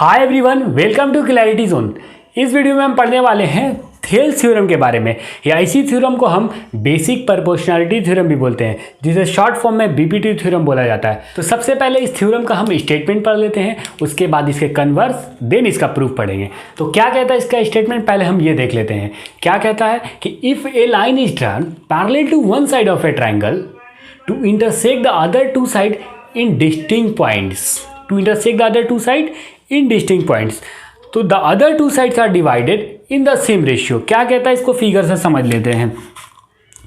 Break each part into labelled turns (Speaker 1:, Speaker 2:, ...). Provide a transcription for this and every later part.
Speaker 1: Hi everyone, welcome to clarity zone. इस video में हम पढ़ने वाले हैं थेल्स थ्योरम के बारे में, या इसी थ्योरम को हम बेसिक प्रोपोर्शनैलिटी थ्योरम भी बोलते हैं, जिसे शॉर्ट फॉर्म में बीपीटी थ्योरम बोला जाता है। तो सबसे पहले इस थ्योरम का हम स्टेटमेंट पढ़ लेते हैं, उसके बाद इसके कन्वर्स, देन इसका प्रूफ पढ़ेंगे। तो क्या कहता है इसका स्टेटमेंट, पहले हम ये देख लेते हैं। क्या कहता है कि if a line is drawn parallel to one side of a triangle to intersect the other two side in distinct points, to intersect the other two side in distinct points, तो the other two sides are divided in the same ratio. क्या कहता है, इसको figure से समझ लेते हैं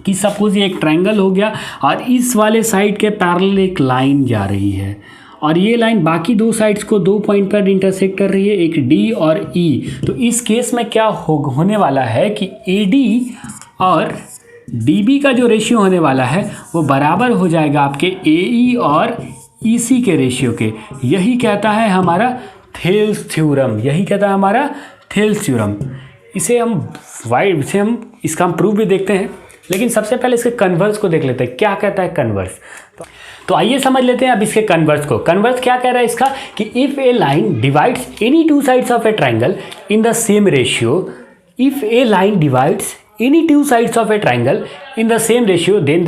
Speaker 1: कि सपोज ये एक ट्रायंगल हो गया और इस वाले साइड के पैरेलल एक लाइन जा रही है और ये लाइन बाकी दो साइड्स को दो पॉइंट पर इंटरसेक्ट कर रही है, एक डी और ई। तो इस केस में क्या होने वाला है कि ए डी और डी बी का जो रेशियो होने वाला है वो बराबर हो जाएगा आपके ए ई और ई सी के रेशियो के। यही कहता है हमारा थेल्स थ्योरम, यही कहता है हमारा थेल्स थ्योरम। इसे हम इसका हम प्रूफ भी देखते हैं, लेकिन सबसे पहले इसके कन्वर्स को देख लेते हैं। क्या कहता है कन्वर्स, तो आइए समझ लेते हैं अब इसके कन्वर्स को। कन्वर्स क्या कह रहा है इसका कि if a line divides any two sides of a triangle in the same ratio, if a line divides any two sides of a triangle in the same ratio, then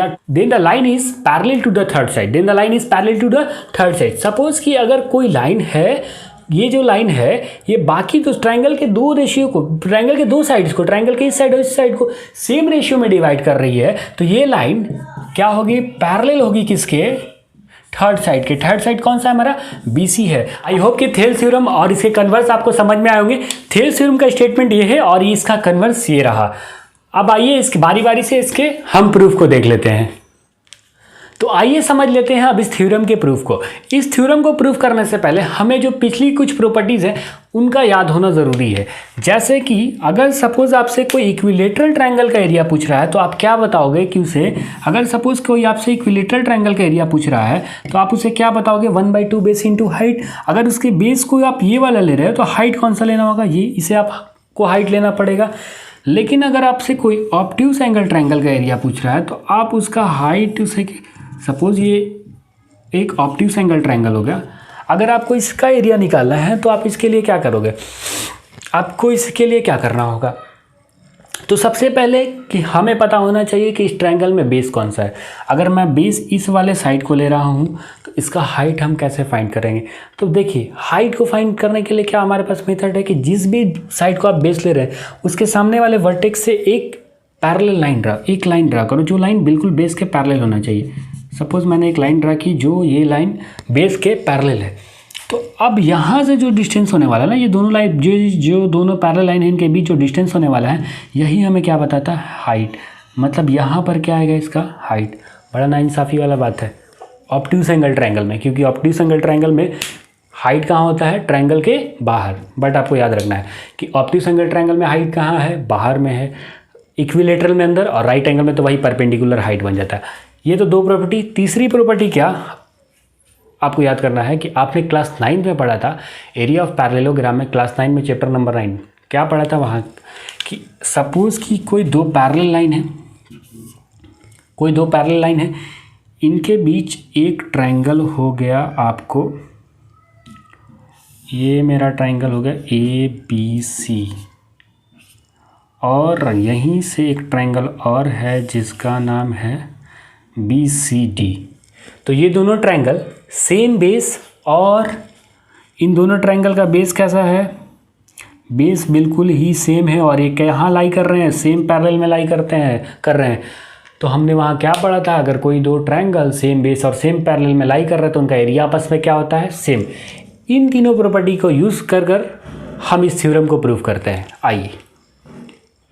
Speaker 1: the line is parallel to the third side, then the line is parallel to the third side। Suppose कि अगर कोई line है, ये जो line है ये बाकी तो ट्रायंगल के दो रेशियो को, ट्रायंगल के दो साइड्स को, ट्रायंगल के इस साइड और इस साइड को सेम रेशियो में डिवाइड कर रही है, तो ये लाइन क्या होगी, पैरेलल होगी किसके, थर्ड साइड के। थर्ड साइड कौन सा है हमारा, BC है। आई होप कि थेल्स थ्योरम और इसके कन्वर्स आपको समझ में आए होंगे। थेल्स थ्योरम का स्टेटमेंट ये है और इसका कन्वर्स ये रहा। अब आइए इसके बारी बारी से इसके हम प्रूफ को देख लेते हैं। तो आइए समझ लेते हैं अब इस थ्योरम के प्रूफ को। इस थ्योरम को प्रूफ करने से पहले हमें जो पिछली कुछ प्रॉपर्टीज़ हैं उनका याद होना ज़रूरी है। जैसे कि अगर सपोज़ आपसे कोई इक्विलेटरल ट्रायंगल का एरिया पूछ रहा है तो आप क्या बताओगे कि उसे, अगर सपोज़ कोई आपसे इक्विलेटरल ट्रायंगल का एरिया पूछ रहा है तो आप उसे क्या बताओगे, 1/2 बेस इंटू हाइट। अगर उसके बेस को आप ये वाला ले रहे हो तो हाइट कौन सा लेना होगा, ये, इसे आपको हाइट लेना पड़ेगा। लेकिन अगर आपसे कोई ऑब्ट्यूज एंगल ट्रायंगल का एरिया पूछ रहा है तो आप उसका हाइट, उसे सपोज ये एक ऑब्ट्यूज एंगल ट्रायंगल हो गया, अगर आपको इसका एरिया निकालना है तो आप इसके लिए क्या करोगे, आपको इसके लिए क्या करना होगा। तो सबसे पहले कि हमें पता होना चाहिए कि इस ट्रायंगल में बेस कौन सा है। अगर मैं बेस इस वाले साइड को ले रहा हूँ तो इसका हाइट हम कैसे फाइंड करेंगे। तो देखिए, हाइट को फाइंड करने के लिए क्या हमारे पास मेथड है कि जिस भी साइड को आप बेस ले रहे हैं उसके सामने वाले वर्टेक्स से एक पैरेलल लाइन एक लाइन ड्रा करो, जो लाइन बिल्कुल बेस के पैरेलल होना चाहिए। सपोज मैंने एक लाइन ड्रा की जो ये लाइन बेस के पैरेलल है। तो अब यहाँ से जो डिस्टेंस होने वाला है ना, ये दोनों लाइन जो दोनों पैरेलल लाइन है इनके बीच जो डिस्टेंस होने वाला है, यही हमें क्या बताता है, हाइट। मतलब यहाँ पर क्या आएगा इसका हाइट। बड़ा नाइंसाफ़ी वाला बात है ऑब्ट्यूज एंगल ट्रायंगल में, क्योंकि ऑब्ट्यूज एंगल ट्रायंगल में हाइट कहाँ होता है, ट्रायंगल के बाहर। बट आपको याद रखना है कि ऑब्ट्यूज एंगल ट्रायंगल में हाइट कहाँ है, बाहर में है, इक्विलेटरल में अंदर, और राइट एंगल में तो वही परपेंडिकुलर हाइट बन जाता है। ये तो दो प्रॉपर्टी। तीसरी प्रॉपर्टी क्या आपको याद करना है कि आपने क्लास 9 में पढ़ा था एरिया ऑफ पैरेललोग्राम में, क्लास 9 में चैप्टर नंबर 9 क्या पढ़ा था वहाँ, कि सपोज़ कि कोई दो पैरेलल लाइन है, कोई दो पैरेलल लाइन है, इनके बीच एक ट्रायंगल हो गया। आपको ये मेरा ट्रायंगल हो गया ABC, और यहीं से एक ट्रायंगल और है जिसका नाम है BCD। तो ये दोनों ट्रायंगल सेम बेस, और इन दोनों ट्रायंगल का बेस कैसा है, बेस बिल्कुल ही सेम है, और ये कहाँ लाई कर रहे हैं, सेम पैरेलल में लाई कर रहे हैं। तो हमने वहाँ क्या पढ़ा था, अगर कोई दो ट्रायंगल सेम बेस और सेम पैरेलल में लाई कर रहे हैं तो उनका एरिया आपस में क्या होता है, सेम। इन तीनों प्रॉपर्टी को यूज़ कर हम इस थ्योरम को प्रूव करते हैं। आइए,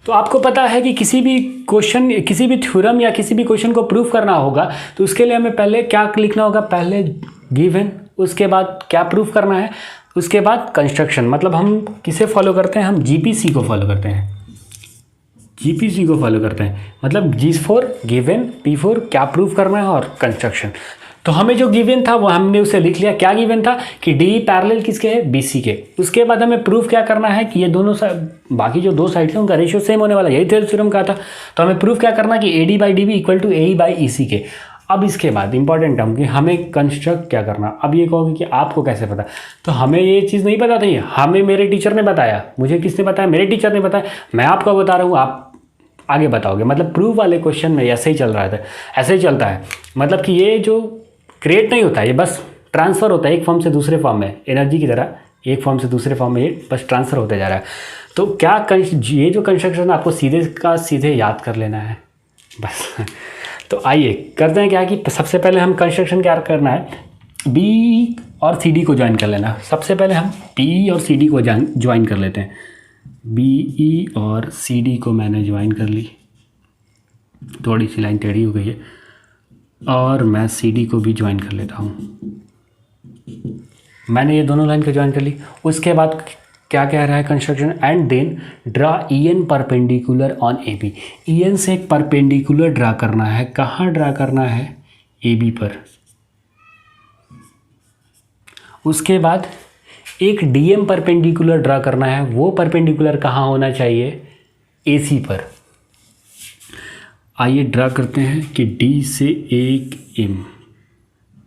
Speaker 1: तो आपको पता है कि किसी भी क्वेश्चन, किसी भी थ्योरम या किसी भी क्वेश्चन को प्रूफ करना होगा तो उसके लिए हमें पहले क्या लिखना होगा, पहले गिवन, उसके बाद क्या प्रूफ करना है, उसके बाद कंस्ट्रक्शन। मतलब हम किसे फॉलो करते हैं, हम GPC को फॉलो करते हैं, GPC को फॉलो करते हैं। मतलब G for given, P for क्या प्रूफ करना है, और कंस्ट्रक्शन। तो हमें जो गिवन था वो हमने उसे लिख लिया। क्या गिवन था कि डी पैरेलल किसके है, BC के। उसके बाद हमें प्रूफ क्या करना है कि ये दोनों बाकी जो दो साइड है उनका रेशियो सेम होने वाला, यही थेल्स थ्योरम का था। तो हमें प्रूफ क्या करना कि AD/DB = AE/EC के। अब इसके बाद इंपॉर्टेंट टर्म कि हमें कंस्ट्रक्ट क्या करना। अब ये कहोगे कि आपको कैसे पता, तो हमें ये चीज़ नहीं पता थी, हमें मेरे टीचर ने बताया। मुझे किसने बताया? मेरे टीचर ने बताया। मैं आपको बता रहा हूँ, आप आगे बताओगे। मतलब प्रूफ वाले क्वेश्चन में ऐसे ही चल रहा था, ऐसे ही चलता है। मतलब कि ये जो क्रिएट नहीं होता, ये बस ट्रांसफ़र होता है एक फॉर्म से दूसरे फॉर्म में, एनर्जी की तरह एक फॉर्म से दूसरे फॉर्म में ये बस ट्रांसफ़र होते जा रहा है। तो क्या ये जो कंस्ट्रक्शन आपको सीधे का सीधे याद कर लेना है बस। तो आइए करते हैं क्या कि सबसे पहले हम कंस्ट्रक्शन क्या करना है, बी और सी डी को ज्वाइन कर लेना। सबसे पहले हम बी और सी डी को ज्वाइन कर लेते हैं। बी ई और सी डी को मैंने ज्वाइन कर ली, थोड़ी सी लाइन टेढ़ी हो गई है, और मैं सी डी को भी ज्वाइन कर लेता हूँ। मैंने ये दोनों लाइन को ज्वाइन कर ली। उसके बाद क्या कह रहा है construction, and then draw E N perpendicular on A B. E N से एक परपेंडिकुलर ड्रा करना है। कहाँ ड्रा करना है? ए बी पर। उसके बाद एक डी एम परपेंडिकुलर ड्रा करना है। वो परपेंडिकुलर कहाँ होना चाहिए? ए सी पर। आइए ड्रा करते हैं कि डी से एक एम,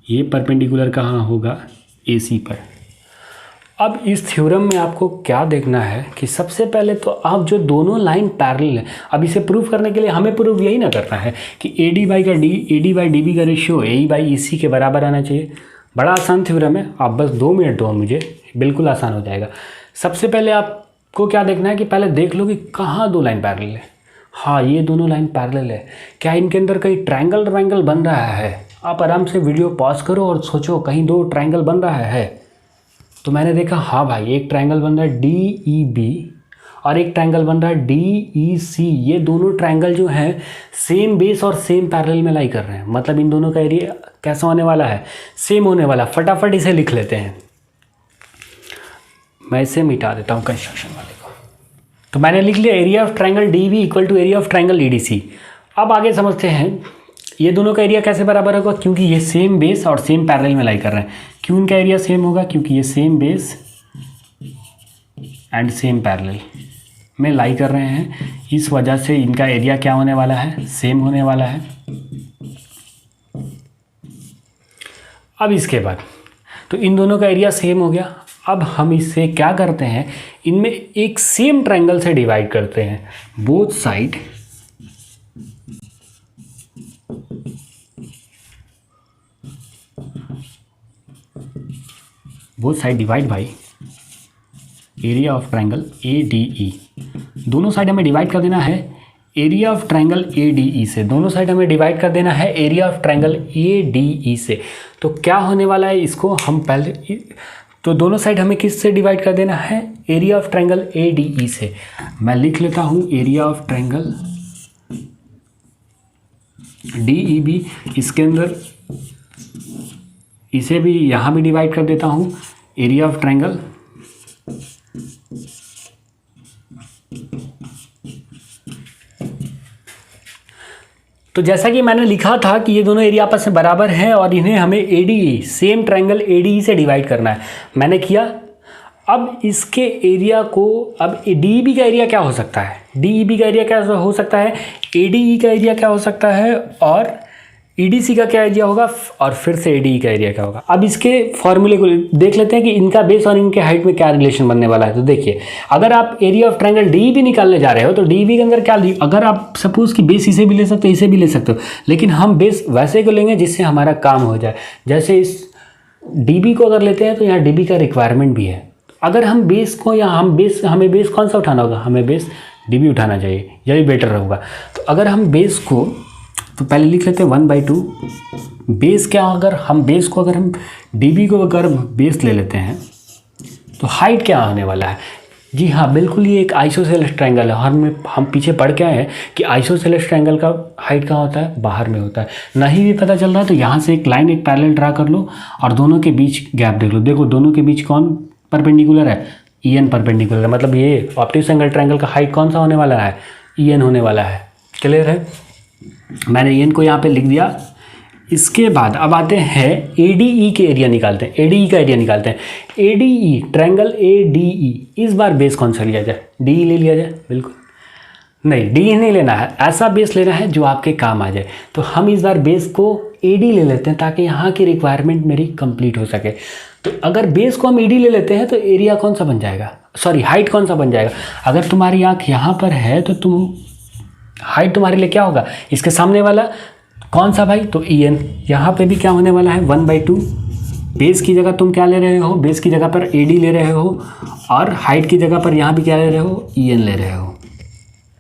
Speaker 1: ये परपेंडिकुलर कहाँ होगा? ए सी पर। अब इस थ्योरम में आपको क्या देखना है कि सबसे पहले तो आप जो दोनों लाइन पैरेलल है, अब इसे प्रूफ करने के लिए हमें प्रूफ यही ना करना है कि A D by D B का ratio A by E C के बराबर आना चाहिए। बड़ा आसान थ्योरम है, आप बस 2 मिनट दो मुझे, बिल्कुल आसान हो जाएगा। सबसे पहले आपको क्या देखना है कि पहले देख लो कि कहाँ दो लाइन पैरेलल है। हाँ, ये दोनों लाइन पैरेलल है। क्या इनके अंदर कहीं ट्रायंगल बन रहा है? आप आराम से वीडियो पॉज करो और सोचो कहीं दो ट्रायंगल बन रहा है। तो मैंने देखा हाँ भाई, एक ट्रायंगल बन रहा है डी ई बी और एक ट्रायंगल बन रहा है डी ई सी। ये दोनों ट्रायंगल जो हैं सेम बेस और सेम पैरेलल में लाई कर रहे हैं। मतलब इन दोनों का एरिया कैसा होने वाला है? सेम होने वाला। फटाफट इसे लिख लेते हैं। मैं इसे मिटा देता हूँ कंस्ट्रक्शन वाले को। तो मैंने लिख लिया area of triangle D B equal to area of triangle E D C. अब आगे समझते हैं ये दोनों का एरिया कैसे बराबर होगा, क्योंकि ये सेम बेस और सेम पैरेलल में लाई कर रहे हैं। क्यों इनका एरिया सेम होगा? क्योंकि ये same base and same parallel में लाई कर रहे हैं, इस वजह से इनका एरिया क्या होने वाला है? सेम होने वाला है। अब इसके बाद तो इन दोनों का एरिया सेम हो गया। अब हम इससे क्या करते हैं, इनमें एक सेम ट्रायंगल से डिवाइड करते हैं। Both side divide by area of triangle A D ई। दोनों साइड हमें डिवाइड कर देना है area of triangle A D E से। दोनों साइड हमें डिवाइड कर देना है area of triangle A D E से। तो क्या होने वाला है, इसको हम पहले तो दोनों साइड हमें किस से डिवाइड कर देना है? Area of triangle A D E से। मैं लिख लेता हूँ area of triangle D E B. इसके अंदर इसे भी यहाँ भी डिवाइड कर देता हूँ एरिया ऑफ ट्रायंगल तो जैसा कि मैंने लिखा था कि ये दोनों एरिया आपस में बराबर हैं और इन्हें हमें एडीई सेम ट्रायंगल एडीई से डिवाइड करना है। मैंने किया। अब इसके एरिया को, अब डीईबी का एरिया क्या हो सकता है? डीईबी का एरिया क्या हो सकता है? एडीई का एरिया क्या हो सकता है? और ईडीसी का क्या एरिया होगा? और फिर से एडीई का एरिया क्या होगा? अब इसके फॉर्मूले को देख लेते हैं कि इनका बेस और इनके हाइट में क्या रिलेशन बनने वाला है। तो देखिए, अगर आप एरिया ऑफ ट्रायंगल डीईबी निकालने जा रहे हो तो डीईबी के अंदर क्या, अगर आप सपोज कि बेस इसे भी ले सकते हो, इसे भी ले सकते हो, लेकिन हम बेस वैसे को लेंगे जिससे हमारा काम हो जाए। जैसे इस डीबी को अगर लेते हैं तो यहाँ डीबी का रिक्वायरमेंट भी है। अगर हम बेस को, या हमें बेस कौन सा उठाना होगा? हमें बेस डीबी उठाना चाहिए, यही बेटर होगा। तो अगर हम बेस को, तो पहले लिख लेते हैं 1/2 बेस। क्या अगर हम बेस को, अगर हम डीबी को अगर बेस ले लेते हैं तो हाइट क्या होने वाला है? जी हाँ, बिल्कुल ये एक आइसोसेलेस ट्रायंगल है। हम पीछे पढ़ के आए हैं कि आइसोसेलेस ट्रायंगल का हाइट कहाँ होता है? बाहर में होता है। नहीं भी पता चल रहा है तो यहाँ से एक लाइन, एक पैरेलल ड्रा कर लो और दोनों के बीच गैप देख लो। देखो दोनों के बीच कौन परपेंडिकुलर है? ई एन परपेंडिकुलर है। मतलब ये ऑप्टिक एंगल ट्रायंगल का हाइट कौन सा होने वाला है? ई एन होने वाला है। क्लियर है? मैंने ई एन को यहाँ पे लिख दिया। इसके बाद अब आते हैं एडीई के एरिया निकालते हैं। एडीई का एरिया निकालते हैं। एडीई ट्रायंगल एडीई, इस बार बेस कौन सा लिया जाए? डीई ले लिया जाए? बिल्कुल नहीं, डीई नहीं लेना है, ऐसा बेस लेना है जो आपके काम आ जाए। तो हम इस बार बेस को AD ले लेते हैं ताकि यहाँ की रिक्वायरमेंट मेरी कंप्लीट हो सके। तो अगर बेस को हम AD ले लेते हैं तो एरिया कौन सा बन जाएगा, सॉरी हाइट कौन सा बन जाएगा। अगर तुम्हारी आँख यहाँ पर है तो तुम हाइट तुम्हारे लिए क्या होगा, इसके सामने वाला कौन सा भाई, तो EN। यहाँ पे भी क्या होने वाला है 1/2। बेस की जगह तुम क्या ले रहे हो, बेस की जगह पर AD ले रहे हो और हाइट की जगह पर यहाँ भी क्या ले रहे हो, EN ले रहे हो।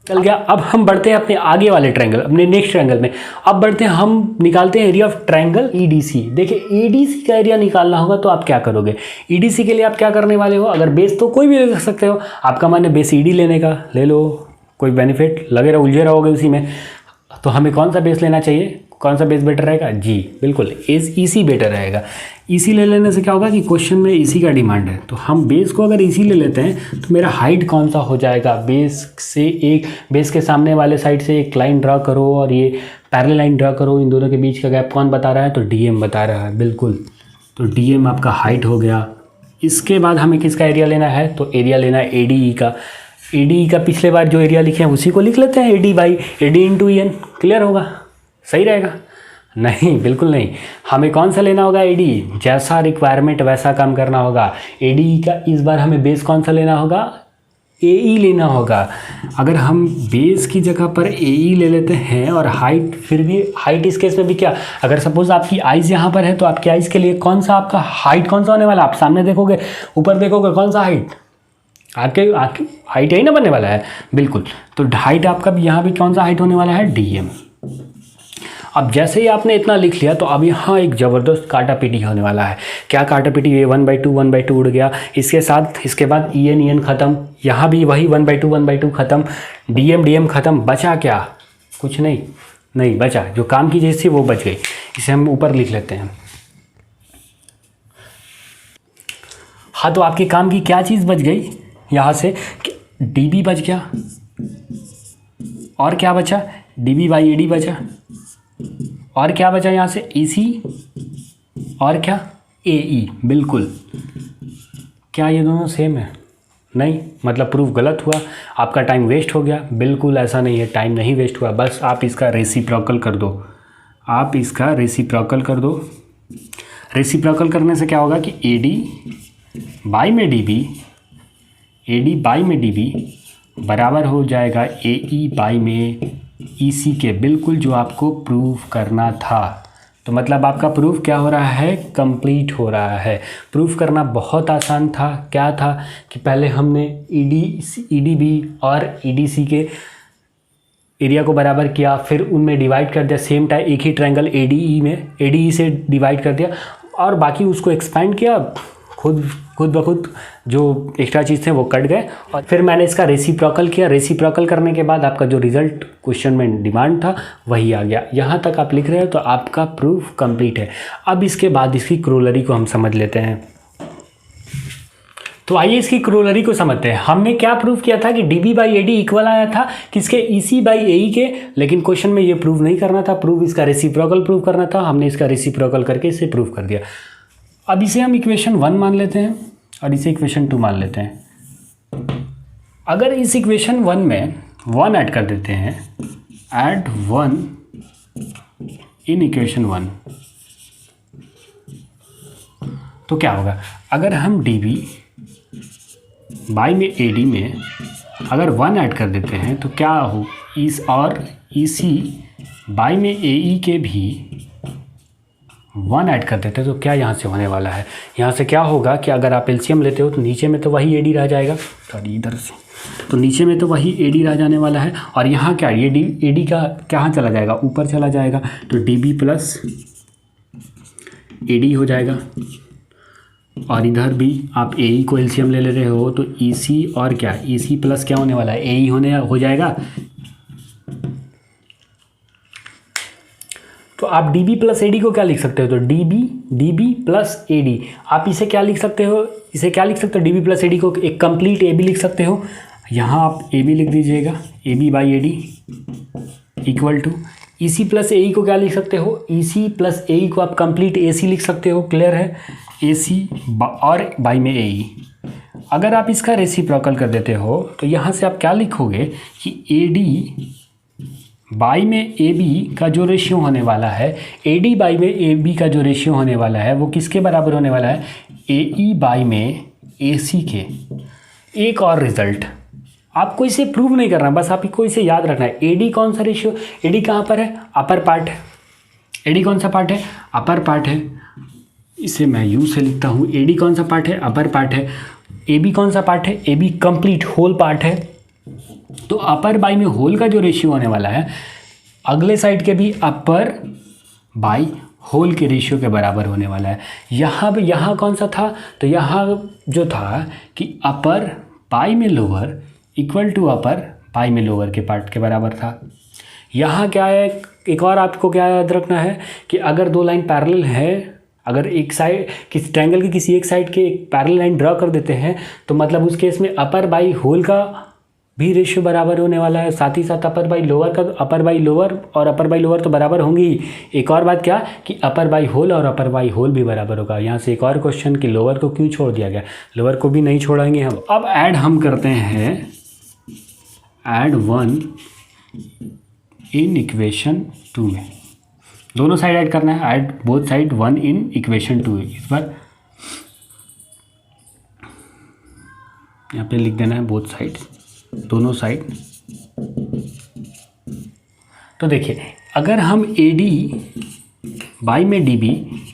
Speaker 1: चल गया। अब हम बढ़ते हैं अपने आगे वाले ट्रायंगल, अपने नेक्स्ट ट्रायंगल में। अब बढ़ते हैं, हम निकालते हैं एरिया ऑफ ट्रायंगल EDC। देखिए EDC का एरिया निकालना होगा तो आप क्या करोगे, EDC के लिए आप क्या करने वाले हो, अगर बेस तो कोई भी ले सकते हो, आपका मन है बेस ED लेने का, ले लो, कोई बेनिफिट, लगे रहो उलझे रहोगे उसी में। तो हमें कौन सा बेस लेना चाहिए, कौन सा बेस बेटर रहेगा, जी बिल्कुल EC बेटर रहेगा। EC ले लेने से क्या होगा कि क्वेश्चन में EC का डिमांड है, तो हम बेस को अगर EC ले लेते हैं तो मेरा हाइट कौन सा हो जाएगा, बेस के सामने वाले साइड से एक लाइन ड्रा करो और ये पैरेलल लाइन ड्रा करो, इन दोनों के बीच का गैप कौन बता रहा है, तो DM बता रहा है, बिल्कुल। तो DM आपका हाइट हो गया। इसके बाद हमें किसका एरिया लेना है, तो एरिया लेना है ADE का। ADE का पिछले बार जो एरिया लिखे हैं उसी को लिख लेते हैं, AD इंटू EN, क्लियर होगा, सही रहेगा। नहीं, बिल्कुल नहीं, हमें कौन सा लेना होगा, ADE, जैसा रिक्वायरमेंट वैसा काम करना होगा। ADE का इस बार हमें बेस कौन सा लेना होगा, AE लेना होगा। अगर हम बेस की जगह पर AE ले लेते हैं और हाइट, फिर भी हाइट इस केस में भी क्या, अगर सपोज आपकी आइज़ यहाँ पर है तो आपकी आइज़ के लिए कौन सा आपका हाइट कौन सा होने वाला, आप सामने देखोगे, ऊपर देखोगे, कौन सा हाइट, आपके हाइट यही ना बनने वाला है, बिल्कुल। तो हाइट आपका भी यहाँ भी कौन सा हाइट होने वाला है, DM। अब जैसे ही आपने इतना लिख लिया तो अब यहाँ एक ज़बरदस्त काटा पीटी होने वाला है। क्या काटा पीटी, ये 1/2 उड़ गया, इसके साथ इसके बाद EN ख़त्म, यहाँ भी वही 1/2 ख़त्म, DM ख़त्म, बचा क्या, कुछ नहीं बचा, जो काम की चीज़ थी वो बच गई। इसे हम ऊपर लिख लेते हैं। हाँ, तो आपके काम की क्या चीज़ बच गई यहाँ से, DB बच गया और क्या बचा, DB/AD बचा, और क्या बचा यहाँ से, EC और क्या, AE, बिल्कुल। क्या ये दोनों सेम है, नहीं, मतलब प्रूफ गलत हुआ, आपका टाइम वेस्ट हो गया, बिल्कुल ऐसा नहीं है, टाइम नहीं वेस्ट हुआ, बस आप इसका रेसिप्रोकल कर दो, आप इसका रेसिप्रोकल कर दो। रेसिप्रोकल करने से क्या होगा कि AD/DB बराबर हो जाएगा AE/में EC के, बिल्कुल जो आपको प्रूफ करना था। तो मतलब आपका प्रूफ क्या हो रहा है, कंप्लीट हो रहा है। प्रूफ करना बहुत आसान था। क्या था कि पहले हमने EDB और EDC के एरिया को बराबर किया, फिर उनमें डिवाइड कर दिया, सेम टाइम एक ही ट्रायंगल ADE से डिवाइड कर दिया और बाकी उसको एक्सपेंड किया, खुद ब खुद जो एक्स्ट्रा चीज़ थे वो कट गए और फिर मैंने इसका रेसिप्रोकल किया। रेसिप्रोकल करने के बाद आपका जो रिज़ल्ट क्वेश्चन में डिमांड था वही आ गया। यहाँ तक आप लिख रहे हो तो आपका प्रूफ कंप्लीट है। अब इसके बाद इसकी क्रोलरी को हम समझ लेते हैं। तो आइए इसकी क्रोलरी को समझते हैं। हमने क्या प्रूफ किया था कि DB/AD इक्वल आया था किसके, EC/AE के, लेकिन क्वेश्चन में ये प्रूफ नहीं करना था, प्रूफ इसका रेसिप्रोकल प्रूफ करना था। हमने इसका रेसिप्रोकल करके इसे प्रूफ कर दिया। अब इसे हम इक्वेशन 1 मान लेते हैं और इसे इक्वेशन 2 मान लेते हैं। अगर इस इक्वेशन 1 में 1 ऐड कर देते हैं, ऐड 1 इन इक्वेशन 1, तो क्या होगा, अगर हम DB/में AD में अगर 1 ऐड कर देते हैं तो क्या हो, इस और EC/में AE के भी 1 ऐड कर देते हैं तो क्या यहाँ से होने वाला है, यहाँ से क्या होगा कि अगर आप एलसीएम लेते हो तो नीचे में तो वही AD रह जाएगा, सॉरी इधर से, तो नीचे में तो वही AD रह जाने वाला है और यहाँ क्या, ये AD का कहाँ चला जाएगा, ऊपर चला जाएगा, तो DB+AD हो जाएगा। और इधर भी आप AE को एलसीएम ले रहे हो तो EC और क्या, EC प्लस क्या होने वाला है, AE हो जाएगा। तो आप DB+AD को क्या लिख सकते हो, तो DB+AD, आप इसे क्या लिख सकते हो, DB+AD को एक कंप्लीट AB लिख सकते हो। यहाँ आप AB लिख दीजिएगा, AB/AD इक्वल टू EC+AE को क्या लिख सकते हो, EC+AE को आप कंप्लीट AC लिख सकते हो, क्लियर है, AC और बाई में AE। अगर आप इसका रेसिप्रोकल कर देते हो तो यहाँ से आप क्या लिखोगे कि AD बाई में ए बी का जो रेशियो होने वाला है, ए डी बाई में ए बी का जो रेशियो होने वाला है वो किसके बराबर होने वाला है, ए ई बाई में ए सी के। एक और रिजल्ट, आपको इसे प्रूव नहीं करना, बस आपको इसे याद रखना है। ए डी कौन सा रेशियो, ए डी कहाँ पर है, अपर पार्ट है। ए डी कौन सा पार्ट है, अपर पार्ट है। इसे मैं यू से लिखता हूँ, ए डी कौन सा पार्ट है, अपर पार्ट है। ए बी कौन सा पार्ट है, A B complete whole part है। तो अपर बाई में होल का जो रेशियो होने वाला है, अगले साइड के भी अपर बाई होल के रेशियो के बराबर होने वाला है। यहाँ कौन सा था, तो यहाँ जो था कि अपर बाई में lower equal to upper by में लोअर के पार्ट के बराबर था। यहाँ क्या है, एक और आपको क्या याद रखना है कि अगर दो लाइन पैरेलल है, अगर एक साइड किसी ट्रायंगल की किसी एक साइड के एक पैरेलल लाइन ड्रॉ कर देते हैं तो मतलब उस केस में अपर बाई होल का भी रेशियो बराबर होने वाला है, साथ ही साथ अपर बाई लोअर का, अपर बाई लोअर और अपर बाई लोअर तो बराबर होंगी ही। एक और बात क्या कि अपर बाई होल और अपर बाई होल भी बराबर होगा। यहाँ से एक और क्वेश्चन कि लोअर को क्यों छोड़ दिया गया, लोअर को भी नहीं छोड़ेंगे हम। अब ऐड हम करते हैं, ऐड 1 इन इक्वेशन 2 में, दोनों साइड ऐड करना है, add both side 1 in equation 2। इस बार यहाँ पे लिख देना है बोथ साइड, दोनों साइड। तो देखिए अगर हम ए डी बाई में डी बी,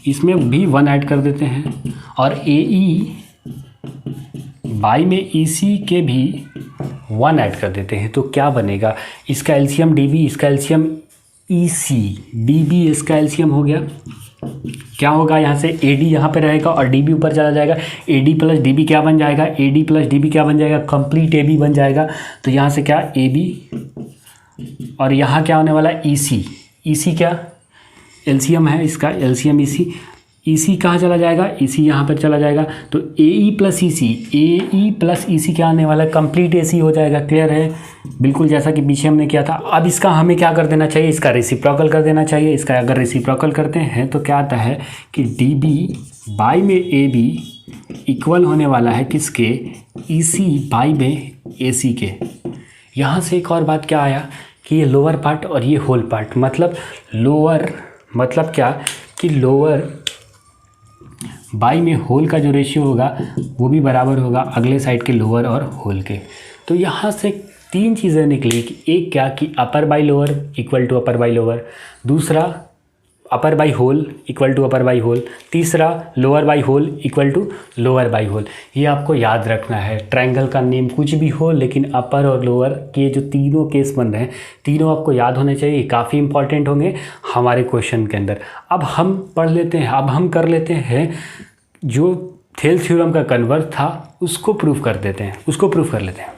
Speaker 1: इसमें भी 1 ऐड कर देते हैं और ए ई बाई में ई सी के भी 1 ऐड कर देते हैं तो क्या बनेगा, इसका एलसीएम डी बी, इसका एलसीएम ई सी, डी बी इसका एलसीएम हो गया। क्या होगा, यहाँ से ए डी यहाँ पे रहेगा और डी बी ऊपर चला जाएगा। A D plus D B क्या बन जाएगा, A D plus D B क्या बन जाएगा, कंप्लीट ए बी बन जाएगा। तो यहाँ से क्या ए बी और यहाँ क्या होने वाला है, ई सी। ई सी क्या एलसीएम है इसका, एलसीएम ई सी। ई सी कहाँ चला जाएगा, ई सी यहाँ पर चला जाएगा। तो ए ई प्लस ई सी, ए ई प्लस ई सी क्या आने वाला है, कंप्लीट ए सी हो जाएगा। क्लियर है, बिल्कुल जैसा कि पीछे हमने किया था। अब इसका हमें क्या कर देना चाहिए, इसका रेसिप्रोकल कर देना चाहिए। इसका अगर रेसिप्रोकल करते हैं तो क्या आता है कि डी बी बाई में ए बी इक्वल होने वाला है किसके, ई सी बाई में ए सी के। यहाँ से एक और बात क्या आया कि ये लोअर पार्ट और ये होल पार्ट, मतलब लोअर मतलब क्या कि लोअर बाई में होल का जो रेशियो होगा वो भी बराबर होगा अगले साइड के लोअर और होल के। तो यहाँ से 3 चीज़ें निकली कि एक क्या कि upper by lower equal to upper by lower, दूसरा upper by whole equal to upper by whole, तीसरा lower by whole equal to lower by whole. ये आपको याद रखना है। ट्रायंगल का नेम कुछ भी हो लेकिन अपर और लोअर के जो तीनों केस बन रहे हैं तीनों आपको याद होने चाहिए, काफ़ी इंपॉर्टेंट होंगे हमारे क्वेश्चन के अंदर। अब हम पढ़ लेते हैं, अब हम कर लेते हैं जो थेल्स थ्योरम का कन्वर्स था उसको प्रूफ कर देते हैं, उसको प्रूफ कर लेते हैं।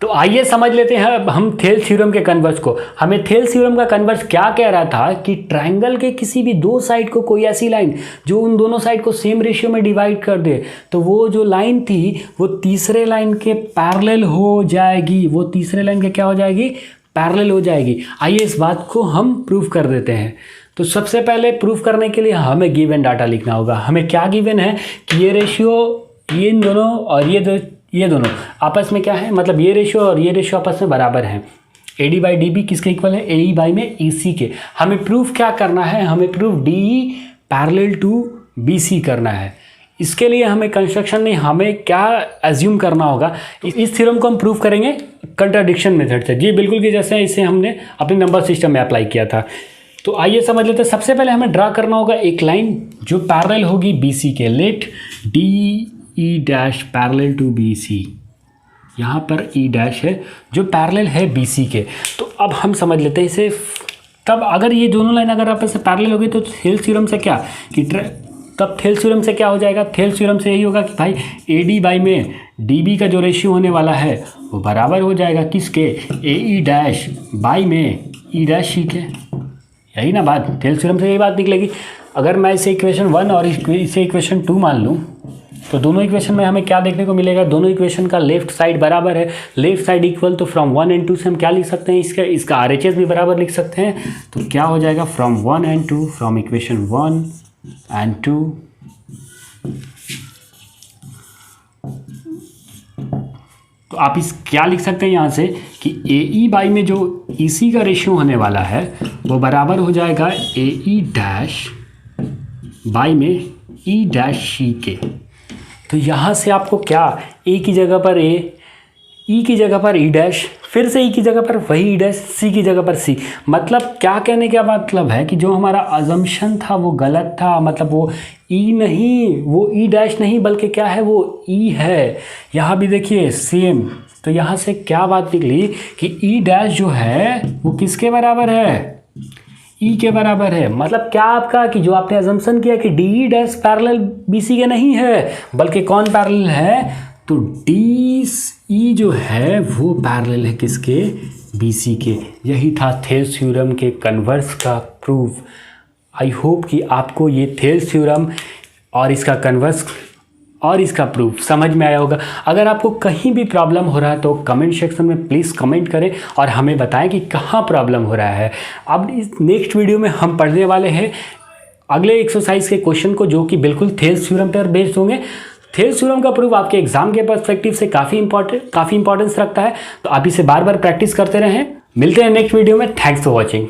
Speaker 1: तो आइए समझ लेते हैं अब हम थेल्स थ्योरम के कन्वर्स को। हमें थेल्स थ्योरम का कन्वर्स क्या कह रहा था कि ट्रायंगल के किसी भी 2 साइड को कोई ऐसी लाइन जो उन दोनों साइड को सेम रेशियो में डिवाइड कर दे तो वो जो लाइन थी वो तीसरे लाइन के पैरेलल हो जाएगी, वो तीसरे लाइन के क्या हो जाएगी, पैरेलल हो जाएगी। आइए इस बात को हम प्रूफ कर देते हैं। तो सबसे पहले प्रूफ करने के लिए हमें गिवन डाटा लिखना होगा। हमें क्या गिवन है कि ये रेशियो, ये इन दोनों और ये दोनों आपस में क्या है, मतलब ये रेशियो और ये रेशियो आपस में बराबर हैं। A D by D B किसके इक्वल है, ए ई बाई में ई सी के। हमें प्रूफ क्या करना है, हमें proof D E parallel to B C करना है। इसके लिए हमें कंस्ट्रक्शन में हमें क्या एज्यूम करना होगा, इस थ्योरम को हम प्रूफ करेंगे कंट्राडिक्शन मेथड से। जी बिल्कुल कि जैसे इसे हमने अपने नंबर सिस्टम में अप्लाई किया था। तो आइए समझ लेते हैं। सबसे पहले हमें ड्रा करना होगा एक लाइन जो पैरेलल होगी बी सी के। Let D E dash parallel to B C, यहाँ पर ई डैश है जो पैरेलल है बी सी के। तो अब हम समझ लेते हैं इसे। तब अगर ये दोनों लाइन अगर आपस में पैरेलल होगी तो थेल्स थ्योरम से क्या कि तब थेल्स थ्योरम से क्या हो जाएगा, थेल्स थ्योरम से यही होगा कि भाई ए डी बाई में डी बी का जो रेशियो होने वाला है वो बराबर हो जाएगा किसके, ए ई डैश बाई में ई डैश सी के। यही ना बात, थेल्स थ्योरम से यही बात निकलेगी। अगर मैं इसे इक्वेशन 1 और इसे इक्वेशन 2 मान लूँ तो दोनों इक्वेशन में हमें क्या देखने को मिलेगा, दोनों इक्वेशन का लेफ्ट साइड बराबर है। लेफ्ट साइड इक्वल तो फ्रॉम 1 एंड 2 से हम क्या लिख सकते हैं, इसका आरएचएस भी बराबर लिख सकते हैं। तो क्या हो जाएगा, from 1 and 2, from equation 1 and 2 तो आप इस क्या लिख सकते हैं यहाँ से कि ए ई बाई में जो ई सी का रेशियो होने वाला है वो बराबर हो जाएगा ए ई डैश बाई में ई डैश सी के। तो यहाँ से आपको क्या, ए की जगह पर ए, ई की जगह पर ई डैश, फिर से ई की जगह पर वही ई डैश, सी की जगह पर सी। मतलब क्या कहने का मतलब है कि जो हमारा अजम्पशन था वो गलत था। मतलब वो ई नहीं, वो ई डैश नहीं, बल्कि क्या है, वो ई है। यहाँ भी देखिए सेम। तो यहाँ से क्या बात निकली कि ई डैश जो है वो किसके बराबर है, ई के बराबर है। मतलब क्या आपका कि जो आपने अजम्पशन किया कि D E dash parallel B C के नहीं है, बल्कि कौन पैरेलल है, तो डी ई जो है वो पैरेलल है किसके, बी सी के। यही था थेल्स थ्योरम के कन्वर्स का प्रूफ। आई होप कि आपको ये थेल्स थ्योरम और इसका कन्वर्स और इसका प्रूफ समझ में आया होगा। अगर आपको कहीं भी प्रॉब्लम हो रहा है तो कमेंट सेक्शन में प्लीज़ कमेंट करें और हमें बताएं कि कहाँ प्रॉब्लम हो रहा है। अब इस नेक्स्ट वीडियो में हम पढ़ने वाले हैं अगले एक्सरसाइज के क्वेश्चन को, जो कि बिल्कुल थेल्स थ्योरम पर बेस्ड होंगे। थेल्स थ्योरम का प्रूफ आपके एग्जाम के पर्सपेक्टिव से काफ़ी इंपॉर्टेंस रखता है, तो आप इसे बार बार प्रैक्टिस करते रहें। मिलते हैं नेक्स्ट वीडियो में। Thanks for watching.